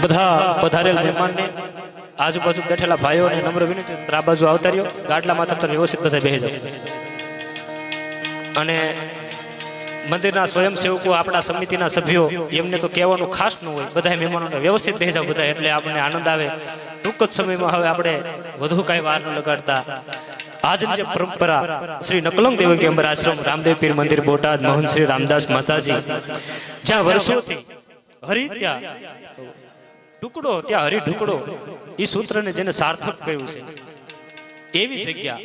બધા પધારેલ મહેમાનને આજુબાજુ બેઠેલા ભાઈઓને નમ્ર વિનંતી આ બાજુ આવતા રહ્યો, ગાડલામાં તરત વ્યવસ્થિત બધા બેસી જાવ. અને મંદિરના સ્વયંસેવકો, આપણા સમિતિના સભ્યો, એમને તો કહેવાનું ખાસ ન હોય, બધા મહેમાનોને વ્યવસ્થિત બેસી જાવ બધા, એટલે આપણને આનંદ આવે. ટૂંક જ સમયમાં હવે આપણે વધુ કાંઈ વાર ન લગાડતા આજની જે પરંપરા શ્રી નકલંગ દેવકી અંબર આશ્રમ રામદેવ પીર મંદિર બોટાદ મોહન શ્રી રામદાસ માતાજી, જ્યાં વર્ષોથી હરિ ત્યાં ટુકડો ત્યાં હરિ ઢુકડો એ સૂત્રને જેને સાર્થક કર્યું છે એવી જગ્યા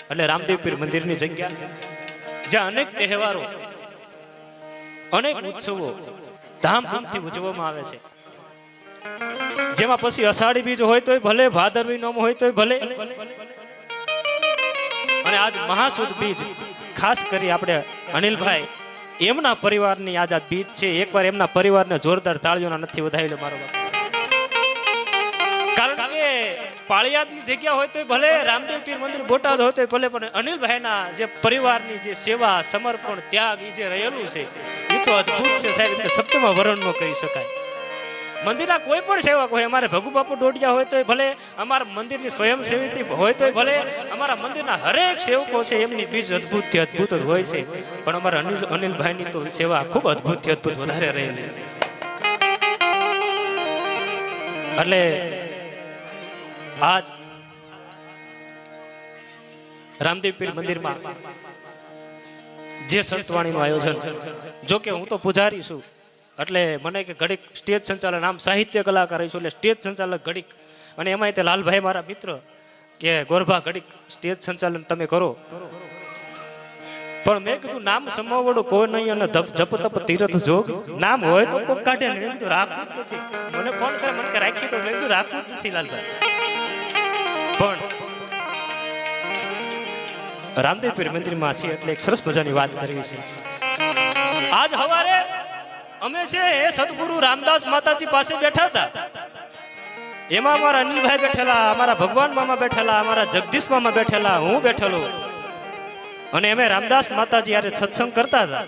એટલે રામદેવ પીર મંદિરની જગ્યા, જ્યાં અનેક તહેવારો, અનેક ઉત્સવો ધામધૂમથી ઉજવવામાં આવે છે. જેમાં પછી અષાઢી બીજ હોય તોય ભલે, ભાદરવી નોમ હોય તોય ભલે, અને આજ મહાસુદ બીજ ખાસ કરી આપણે અનિલભાઈ એમના પરિવારની આજ આ બીજ છે. એકવાર એમના પરિવારને જોરદાર તાળીઓના નથી વધાવી લો મારો બાપ. કારણ કે પાળિયાદની જગ્યા હોય તોય ભલે, રામદેવ પીર મંદિર બોટાદ હોય તોય ભલે, પણ અનિલભાઈના જે પરિવારની જે સેવા, સમર્પણ, ત્યાગ એ જે રહેલું છે એ તો અદ્ભુત છે સાહેબ, એટલે શબ્દમાં વર્ણન ન કરી શકાય. મંદિરના કોઈ પણ સેવક હોય, અમારે ભગુ બાપુ ડોડિયા હોય તોય ભલે, અમારા મંદિરની સ્વયંસેવી હોય તોય ભલે, અમારા મંદિરના હરેક સેવકો છે એમની બીજ અદ્ભુતથી અદ્ભુત જ હોય છે. પણ અમારા અનિલભાઈની તો સેવા ખૂબ અદ્ભુતથી અદ્ભુત વધારે રહેલી છે. એટલે આજ રામદેવ પીર મંદિરમાં જે સંતવાણીનું આયોજન, જો કે હું તો પૂજારી છું એટલે મને કે ઘડીક સ્ટેજ સંચાલન, આમ સાહિત્ય કલાકાર છું એટલે સ્ટેજ સંચાલક ઘડીક, અને એમાં તે લાલભાઈ મારા મિત્ર કે ગોરભા ઘડીક સ્ટેજ સંચાલન તમે કરો. પણ મેં કીધું નામ સમાવડું કોઈ નહીં અને જપ તપ તીરથ જોગ, નામ હોય તો કોઈ કાઢે ને. મેં કીધું રાખવું જ નથી. મને ફોન કરે, મને કે રાખી તો, મેં કીધું રાખવું જ નથી લાલભાઈ. પણ રામદેવ પીર મંદિરમાં છે એટલે એક સરસ મજાની વાત કરવી છે. આજ સવારે અમે છે એ સદગુરુ રામદાસ માતાજી પાસે બેઠા હતા. એમાં અમારા અનિલભાઈ બેઠેલા, અમારા ભગવાન મામા બેઠેલા, અમારા જગદીશ મામા બેઠેલા, હું બેઠેલો, અને અમે રામદાસ માતાજી યારે સત્સંગ કરતા હતા.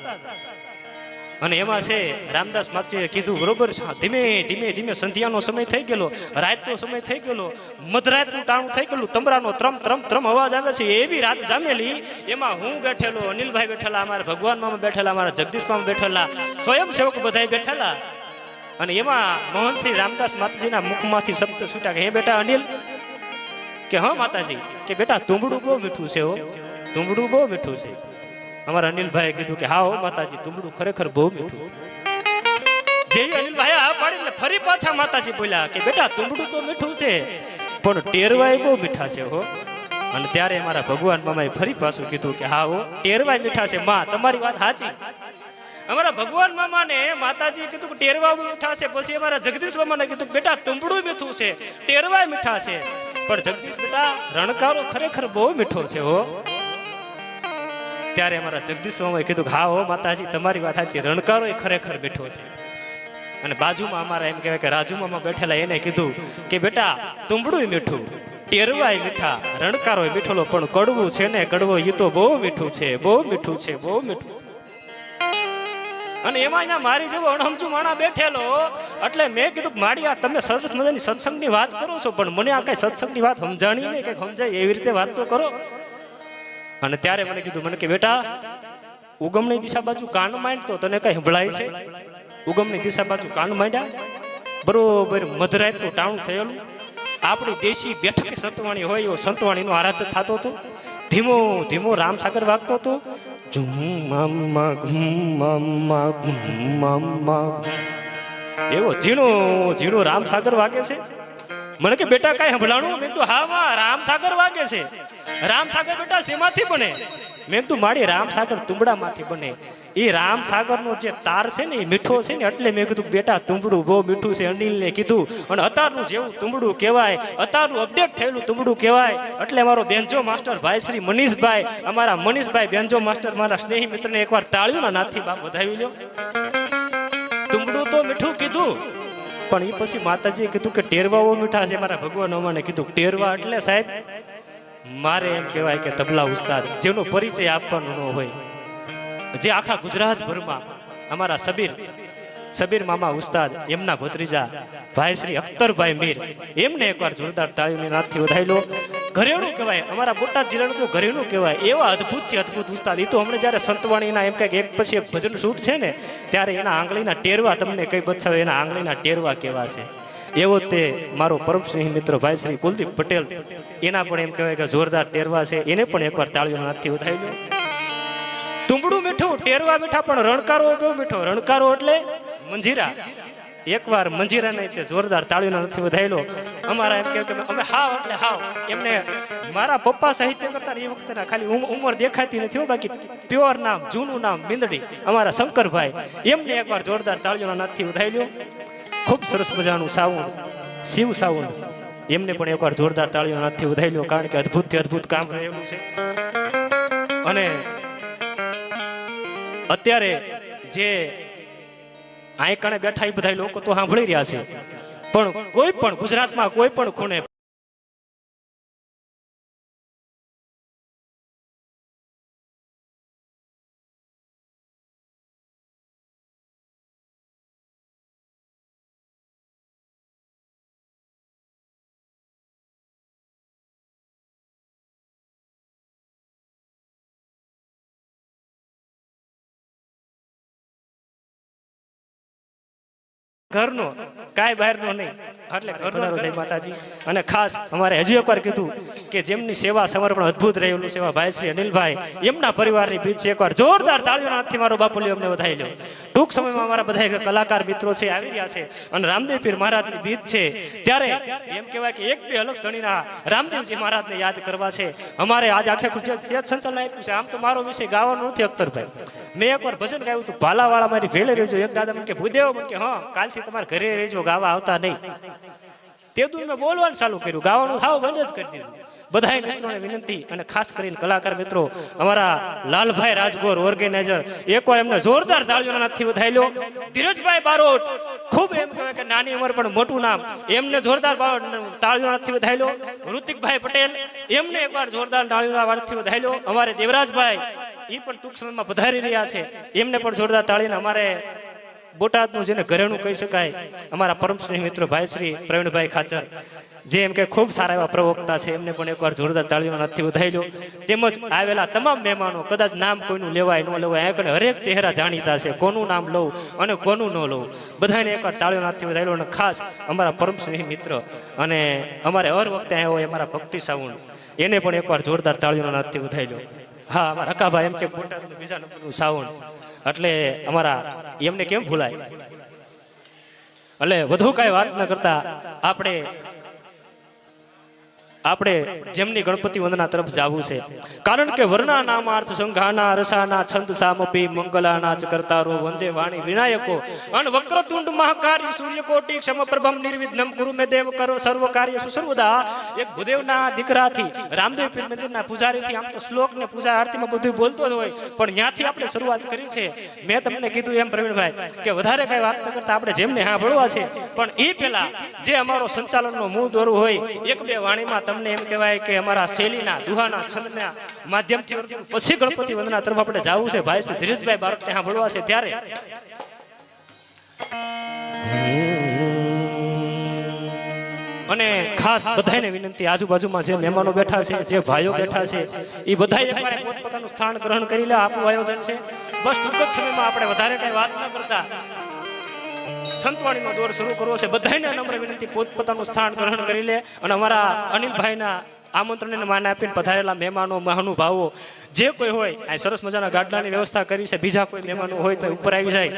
અને એમાં છે રામદાસ માતાજીએ કીધું બરોબર છે, ધીમે ધીમે ધીમે સંધ્યાનો સમય થઈ ગયેલો, રાતનો સમય થઈ ગયેલો, મધરાતનું ટાણું થઈ ગયેલું, તમરાનો ત્રમ ત્રમ ત્રમ અવાજ આવે છે એવી રાત જામેલી. એમાં હું બેઠેલો, અનિલભાઈ બેઠેલા, અમારા ભગવાન મામા બેઠેલા, અમારા જગદીશ મામા બેઠેલા, સ્વયંસેવક બધા બેઠેલા. અને એમાં મોહનશ્રી રામદાસ માતાજીના મુખમાંથી શબ્દ છૂટ્યા કે હે બેટા અનિલ, કે હા માતાજી, કે બેટા તુંબડું બહુ મીઠું છે, હો તુંબડું બહુ મીઠું છે. અમારા અનિલભાઈએ કીધું કે હા હો માતાજી, તુંબડું ખરેખર બહુ મીઠું છે. જેવી અનિલભાઈ હા પાડીને ફરી પાછા માતાજી બોલ્યા કે બેટા તુંબડું તો મીઠું છે પણ ટેરવાય બહુ મીઠા છે હો. અને ત્યારે અમારા ભગવાન મામાએ ફરી પાછું કીધું કે હા હો ટેરવાય મીઠા છે. માં તમારી વાત સાચી. અમારા ભગવાન મામાને માતાજીએ કીધું કે ટેરવા બહુ મીઠા છે. પછી અમારા જગદીશ મામાને કીધું કે બેટા તુંબડું મીઠું છે, ટેરવાય મીઠા છે, પણ જગદીશ બેટા રણકારો ખરેખર બહુ મીઠો છે હો. ત્યારે અમારા જગદીશ મામાએ કીધું કે હા હો માતાજી તમારી વાત સાચી, રણકારો એ ખરેખર મીઠો છે. અને બાજુમાં અમારા એમ કહેવાય કે રાજુ મામા બેઠેલા, એને કીધું કે બેટા તુંબડું મીઠું, ટેરવાય મીઠા, રણકારો મીઠો, પણ કડવું છે ને કડવો એ તો બહુ મીઠું છે, બહુ મીઠું છે, બહુ મીઠું છે. અને એમાં અહીંયા મારી જેવો અણહમજુ માણા બેઠેલો, એટલે મેં કીધું માડી આ તમે સરસ મજાની સત્સંગની વાત કરો છો, પણ મને આ કઈ સત્સંગની વાત સમજાણી નહીં, કઈ સમજાય એવી રીતે વાત તો કરો. અને ત્યારે મને કીધું, મને કે બેટા ઉગમની દિશા બાજુ કાન માંડ તો તને કઈ સંભળાય છે. ઉગમની દિશા બાજુ કાન માંડ્યા, બરોબર મધરાતનું ટાણું થયેલું, આપણી દેશી બેઠક સંતવાણી હોય એવો સંતવાણીનો આરાધ્ય થતો હતો. ધીમો ધીમો રામસાગર વાગતો હતો, એવો ઝીણો ઝીણો રામસાગર વાગે છે. મને કે બેટા કઈ સંભળાણું? મેં કીધું હા માં રામસાગર વાગે છે. રામસાગર બેટા શેમાંથી બને? મેં કીધું મારી રામસાગર તુંબડામાંથી બને. એ રામસાગરનો જે તાર છે ને એ મીઠો છે ને, એટલે મેં કીધું બેટા તુંબડું બહુ મીઠું છે. અનિલને કીધું, અને અત્યારનું જેવું તુંબડું કહેવાય, અત્યારનું અપડેટ થયેલું તુંબડું કહેવાય. એટલે મારો બેન્જો માસ્ટર ભાઈ શ્રી મનીષભાઈ, અમારા મનીષભાઈ બેન્જો માસ્ટર, મારા સ્નેહી મિત્રને એકવાર તાળીઓના નાથથી બાપ વધાવી લ્યો. તુંબડું તો મીઠું કીધું, પણ એ પછી માતાજીએ કીધું કે ટેરવાઓ મીઠા છે. મારા ભગવાન અમાને કીધું ટેરવા એટલે સાહેબ મારે એમ કહેવાય કે તબલા ઉસ્તાદ, જેનો પરિચય આપવાનો ન હોય, જે આખા ગુજરાત ભરમાં અમારા સબીર સબીર મામા ઉસ્તાદ એમના ભત્રીજા ભાઈ શ્રી અખ્તરભાઈ મીર એમને એકવાર જોરદાર તાળીઓની નાદથી વધાવી લો. ઘરેણું કહેવાય, અમારા બોટાદ જિલ્લાનું તો ઘરેણું કહેવાય, એવા અદ્ભુતથી અદ્ભુત ઉસ્તાદ. એ તો અમને જ્યારે સંતવાણીના એમ કંઈક એક પછી એક ભજન શૂટ છે ને ત્યારે એના આંગળીના ટેરવા તમને કઈ બતાવે, એના આંગળીના ટેરવા કેવા છે. એવો તે મારો પરમ સ્નેહી મિત્ર ભાઈ શ્રી કુલદીપ પટેલ, એના પણ એમ કહેવાય કે જોરદાર ટેરવા છે, એને પણ એકવાર તાળીઓના નાદથી વધાવી લો. તુંબડું મીઠું, ટેરવા મીઠા, પણ રણકારો બહુ મીઠો. રણકારો એટલે મંજીરા. એકવાર મંજીરાને તે જોરદાર તાળીઓના નાદથી વધાવી લો. અમારા એમ કે અમે હાવ એટલે હાવ એમને મારા પપ્પા સાહિત્ય કરતા એ વખતના ખાલી ઉંમર દેખાતી નથી, બાકી પ્યોર નામ, જૂનું નામ મીંદડી, અમારા શંકરભાઈ, એમને એકવાર જોરદાર તાળીઓના નાદથી વધાવી લો. ખૂબ સરસ મજાનું સાઉન્ડ, શિવ સાઉન્ડ, એમને પણ એકવાર જોરદાર તાળીઓના નાદથી વધાવી લો, કારણ કે અદ્ભુતથી અદ્ભુત કામ રહેલું છે. અને અત્યારે જે આયકણે બેઠા એ બધા લોકો તો સાંભળી રહ્યા છે, પણ કોઈ પણ ગુજરાતમાં કોઈ પણ ખૂણે ઘરનો કાંઈ બહારનો નહીં, એટલે ઘરનો જય માતાજી. અને ખાસ અમારે હજુ એકવાર કીધું કે જેમની સેવા સમર્પણ અદ્ભુત રહેલું છે ભાઈ શ્રી અનિલભાઈ, એમના પરિવારની બીજ છે, એકવાર જોરદાર તાળીઓના નાદથી મારો બાપુલી અમને વધાવી લો. ટૂંક સમયમાં અમારા બધા કલાકાર મિત્રો છે આવી રહ્યા છે, અને રામદેવ પીર મહારાજની બીજ છે, ત્યારે એમ કહેવાય કે એક બે અલગ ધણીના રામદેવજી મહારાજને યાદ કરવા છે. અમારે આજ આખે ગુજરાત સંચાલન આપ્યું છે. આમ તો મારો વિષય ગાવાનો નથી અખ્તરભાઈ, મેં એકવાર ભજન ગાયું હતું, ભાલાવાળા મારી ભેલે રહેજો. એક દાદા મને કે ભૂદેવ, મને કે હા કાલથી તમારે ઘરે રહેજો, ગાવા આવતા નહીં. તે દૂર મેં બોલવાનું ચાલુ કર્યું, ગાવાનું થાવ બંધ જ કરી દીધું. બધા મિત્રોને વિનંતી, અને ખાસ કરીને કલાકાર મિત્રો, અમારા લાલભાઈ રાજગોર ઓર્ગેનાઇઝર, એકવાર એમને જોરદાર તાળીઓના નાદથી વધાવી લો. ધીરજભાઈ બારોટ, ખૂબ એમ કહેવાય કે નાની ઉંમર પણ મોટું નામ, એમને જોરદાર તાળીઓના નાદથી વધાવી લો. ઋતિકભાઈ પટેલ, એમને એકવાર જોરદાર તાળીઓના નાદથી વધાવી લો. અમારે દેવરાજભાઈ, એ પણ ટૂંક સમયમાં પધારી રહ્યા છે, એમને પણ જોરદાર તાળીને. અમારે બોટાદનું જેને ઘરેણું કહી શકાય, અમારા પરમ સ્નેહી મિત્ર ભાઈ શ્રી પ્રવીણભાઈ ખાચર, જે એમ કે ખૂબ સારા એવા પ્રવક્તા છે, એમને પણ એકવાર જોરદાર તાળીઓના નાદથી વધાવી લો. તેમજ આવેલા તમામ મહેમાનો, કદાચ નામ કોઈનું લેવાય ન લેવાય, અહીંયા હરેક ચહેરા જાણીતા છે, કોનું નામ લઉં અને કોનું ન લઉં, બધાને એકવાર તાળીઓના નાદથી વધાવી લો. અને ખાસ અમારા પરમ સ્નેહી મિત્ર અને અમારે હર વખતે આવ્યા હોય અમારા ભક્તિ સાઉન્ડ, એને પણ એકવાર જોરદાર તાળીઓના નાદથી વધાવી લો. હા, અમારા રકાભાઈ એમ કે બોટાદનું બીજા નંબરનું સાઉન્ડ, એટલે અમારા એમને કેમ ભૂલાય. એટલે વધુ કાંઈ વાત ન કરતા આપણે જેમની ગણપતિ વંદના તરફ જવું છે, કારણ કે વર્ણા નામાર્થ સંઘાના રસાના છંદ સામપી મંગલાના ચ કરતારો વંદે વાણી વિનાયકો અન વક્રતુંડ મહાકાર્ય સૂર્યકોટિ ક્ષમપ્રભમ નિર્વિઘ્નમ કુરુ મે દેવ કરો સર્વ કાર્ય સુસર્વદા. એક ભૂદેવના દીકરાથી, રામદેવ પીર મંદિરના પૂજારીથી આમ તો શ્લોક ને પૂજા આરતીમાં બધું બોલતો જ હોય, પણ ત્યાંથી આપણે શરૂઆત કરી છે. મેં તમને કીધું એમ પ્રવીણભાઈ કે વધારે કઈ વાત ન કરતા આપણે જેમને સાંભળવા છે, પણ એ પહેલા જે અમારો સંચાલનનો મૂળ દોરું હોય, એક બે વાણીમાં તમને એમ કહેવાય કે અમારા શૈલીના દુહાના છંદના માધ્યમથી પછી ગણપતિ વંદના તરફ આપણે જવું છે. ભાઈ શ્રી ધીરજભાઈ બારોટને સાંભળવા છે, ત્યારે અને ખાસ બધાને વિનંતી, આજુબાજુમાં જે મહેમાનો બેઠા છે, જે ભાઈઓ બેઠા છે, એ બધા એકવાર પોતપોતાનું સ્થાન ગ્રહણ કરી લે. આપણું આયોજન છે, બસ ટૂંક જ સમયમાં આપણે વધારે કઈ વાત ન કરતા સંતવાણીનો દોર શરૂ કરવો છે. બધાને નમ્ર વિનંતી, પોતપોતાનું સ્થાન ગ્રહણ કરી લે. અને અમારા અનિલભાઈના આમંત્રણને માન આપીને પધારેલા મહેમાનો, મહાનુભાવો જે કોઈ હોય, આ સરસ મજાના ગાડલાની વ્યવસ્થા કરી છે. બીજા કોઈ મહેમાનો હોય તો ઉપર આવી જાય.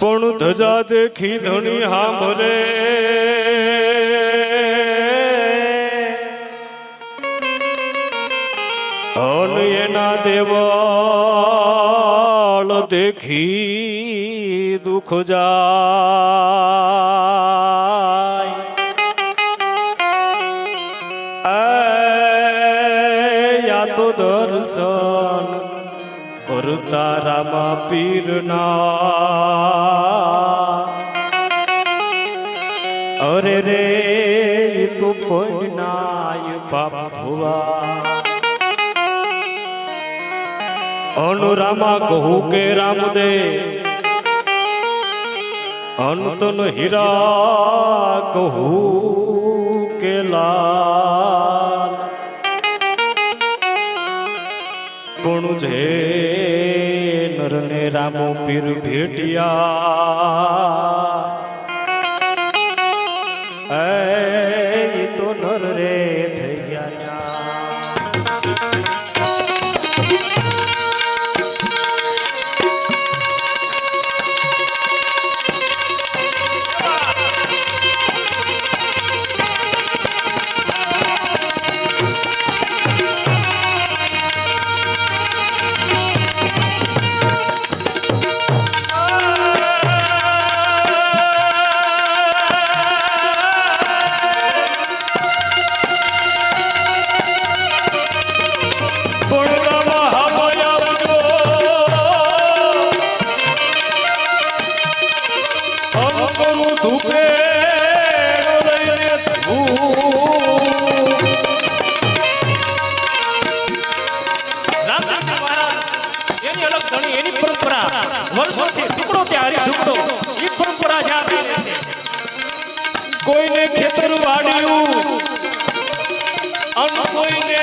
પણ ધજા દેખી ધણી સાંભળે, અને એના દેવાળ દેખી દુઃખ જાય. યા તો દર્શન કરતા રામા પીરના, અરે રે તો પૈનાય પાપ ધોવા અનુરામા કહું કે રામદે અંતન હીરા કહું કે લાલ પણ જે નરને રામો પીર ભેટિયા એ તો નર રે થઈ ગયા કોઈને ખેતર વાડ્યું અને કોઈને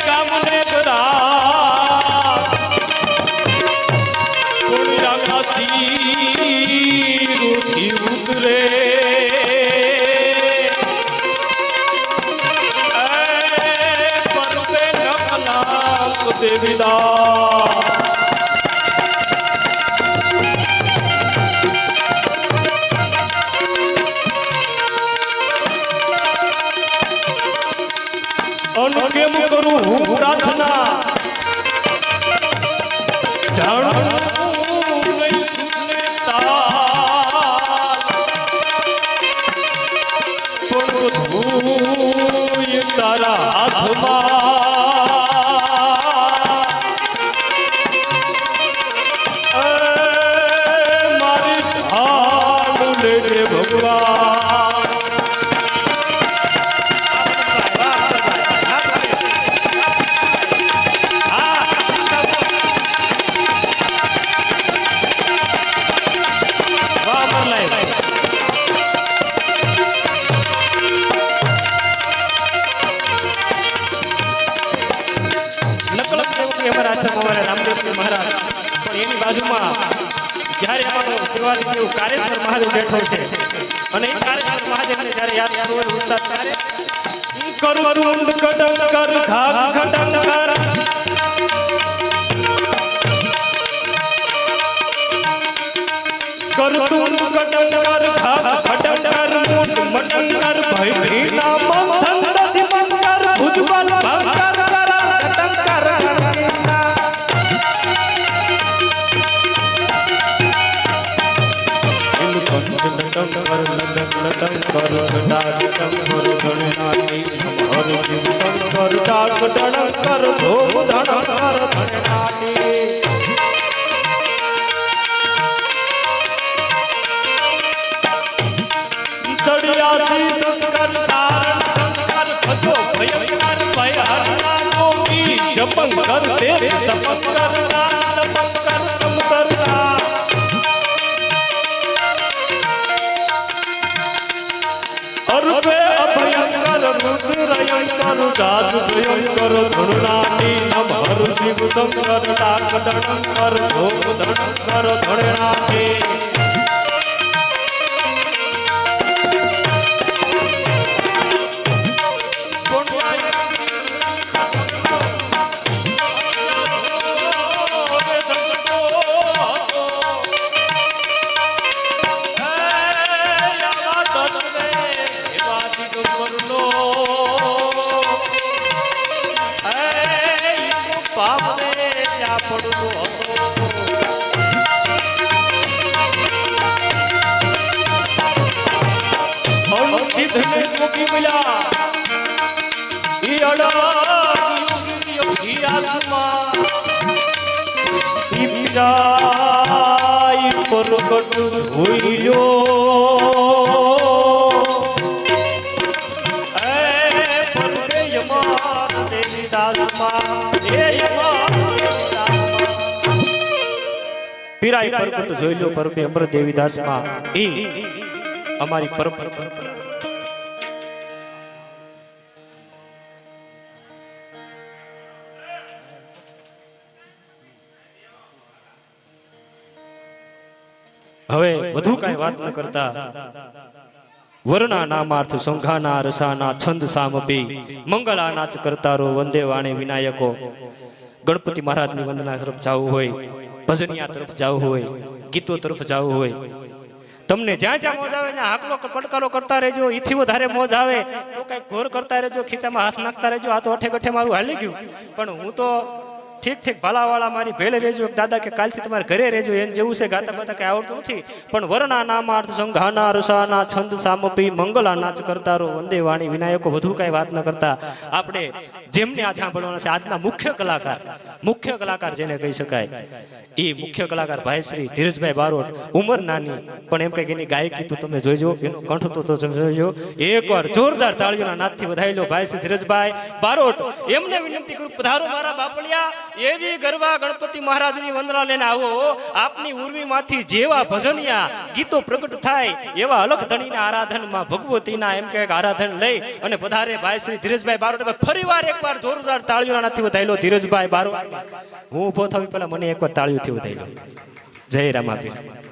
ગામને ગરા કોઈ આકાશી રૂથી ઉતરે પરવે નકલા દેવીદા કેમ કરું હું પ્રાર્થના જાણું નહીં સુને પણ તું તારા હાથમાં મારી હાલ લેજે ભગવાન રામદેવજી મહારાજ પણ એની બાજુમાં જ્યારે અમારો શિવાજી કારેશ્વર મહાદેવ બેઠો છે અને એ કારેશ્વર મહાદેવને જ્યારે યાદ કરવું ઉસ્તાદ ત્યારે કરું તુંડ કટંગ કર ખાગ ખટંગ કર કરું તુંડ કટંગ કર ખાગ ખટંગ કર મુંડ મટંગ કર ભય ભીના મંથન દધિ મંગ કર ભુજબલ ભંગ કર કટંગ કર નટંગ કર ડાચટંગ કર ધણનાટી હર શિવ શંકર ડાક ડણંગ કર ધોમ ધણંગ કર ધણનાટી ચડિયાસી શંકર સારણ શંકર ભજો ભયંકર ભય હરના ગોપી જપંગ કર દેવ તપંગ કર નાલ પંકર તમ કરતા અર્પે અભયંકર રુદ્રયંકર જાત જયંકર ધણનાટી નમ હર શિવ શંકર ડાક ડણંકર ધોમ ધણંકર ધણનાટી પ્રગટ હોઈયો એ પરમે પરગટ જોઈ લો પરબે અમર દેવીદાસમાં એ અમારી પરંપરા હવે વધુ કઈ વાત ન કરતા વર્ણા નામાર્થ સંઘાના રસાના છંદ સામપી મંગળા નાચ કરતારો વંદે વાણે વિનાયકો ગણપતિ મહારાજની વંદના તરફ જવું હોય ભજનિયા તરફ જવું હોય ગીતો તરફ જવું હોય તમને જ્યાં જ્યાં મોજ આવે ત્યાં હાકલો પડકારો કરતા રહેજો ઈથી વધારે મોજ આવે તો કઈ ઘોર કરતા રહેજો ખીચામાં હાથ નાખતા રહેજો આ તો અઠે ગઠે મારું હાલી ગયું પણ હું તો ઠીક ઠીક ભાલાવાળા મારી ભેળે રહેજો દાદા કે કાલથી તમારે ઘરે રહેજો એને જેવું છે ગાતા બાતા કઈ આવડતું નથી પણ વર્ણા નામાર્થ સંઘાના રસાના છંદ સામપી મંગળા નાચ કરતારો વંદે વાણી વિનાયકો વધુ કઈ વાત ન કરતા આપણે જેમને આ સાંભળવાના છે આજના મુખ્ય કલાકાર જેને કહી શકાય એ મુખ્ય કલાકાર ભાઈ શ્રી ધીરજભાઈ બારોટ ઉંમર નાની પણ એમ કઈક એની ગાયકી તો તમે જોઈજો એનો કંઠ તો તમે જોઈજો એકવાર જોરદાર તાળીઓના નાદથી વધાઈ લો ભાઈ શ્રી ધીરજભાઈ બારોટ એમને વિનંતી કરું પધારો મારા બાપલિયા એવી ગરવા ગણપતિ મહારાજની વંદના લઈને આવો આપની ઉર્મીમાંથી જેવા ભજનિયા ગીતો પ્રગટ થાય એવા અલખ ધણીના આરાધનમાં ભગવતીના એમ કે આરાધન લઈ અને પધારે ભાઈ શ્રી ધીરજભાઈ બારોટ ફરીવાર એકવાર જોરદાર તાળીઓના નાદથી વધાઈ લો ધીરજભાઈ બારોટ હું ઉભો થવી પહેલા મને એકવાર તાળીઓથી વધાઈ લો જય રામાપીર